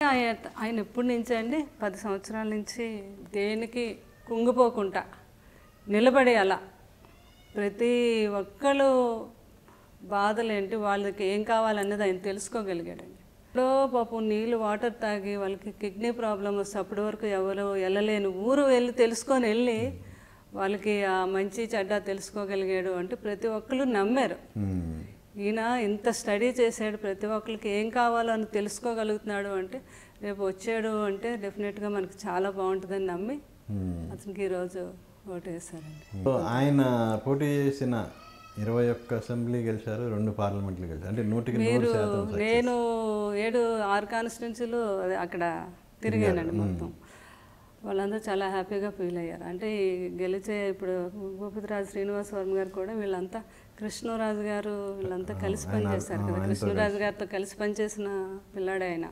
ఆయన ఎప్పటి నుంచి అండి 10 సంవత్సరాల నుంచి దేనికి కుంగిపోకుండా నిలబడి అలా ప్రతి ఒక్కళ్ళు బాధలేంటి వాళ్ళకి ఏం కావాలనేది ఆయన తెలుసుకోగలిగాడండి. ఎప్పుడో పాపం నీళ్ళు వాటర్ తాగి వాళ్ళకి కిడ్నీ ప్రాబ్లం వస్తే అప్పటి వరకు ఎవరు వెళ్ళలేని ఊరు తెలుసుకొని వెళ్ళి వాళ్ళకి ఆ మంచి చెడ్డ తెలుసుకోగలిగాడు అంటే ప్రతి ఒక్కళ్ళు నమ్మారు. ఈయన ఇంత స్టడీ చేశాడు, ప్రతి ఒక్కరికి ఏం కావాలో అని తెలుసుకోగలుగుతున్నాడు అంటే రేపు వచ్చాడు అంటే డెఫినెట్గా మనకి చాలా బాగుంటుందని నమ్మి అతనికి ఈరోజు ఓటు వేశారండి. ఆయన పోటీ చేసిన 21 అసెంబ్లీ గెలిచారు, 2 పార్లమెంట్లు గెలిచారు. అంటే 100% నేను 6 కాన్స్టిట్యున్సీలు అక్కడ తిరిగానండి మొత్తం. వాళ్ళందరూ చాలా హ్యాపీగా ఫీల్ అయ్యారు. అంటే గెలిచే ఇప్పుడు భూపతిరాజు శ్రీనివాస్ వర్మ గారు కూడా వీళ్ళంతా కృష్ణరాజు గారు వీళ్ళంతా కలిసి పనిచేశారు కదా, కృష్ణరాజు గారితో కలిసి పనిచేసిన పిల్లాడే ఆయన.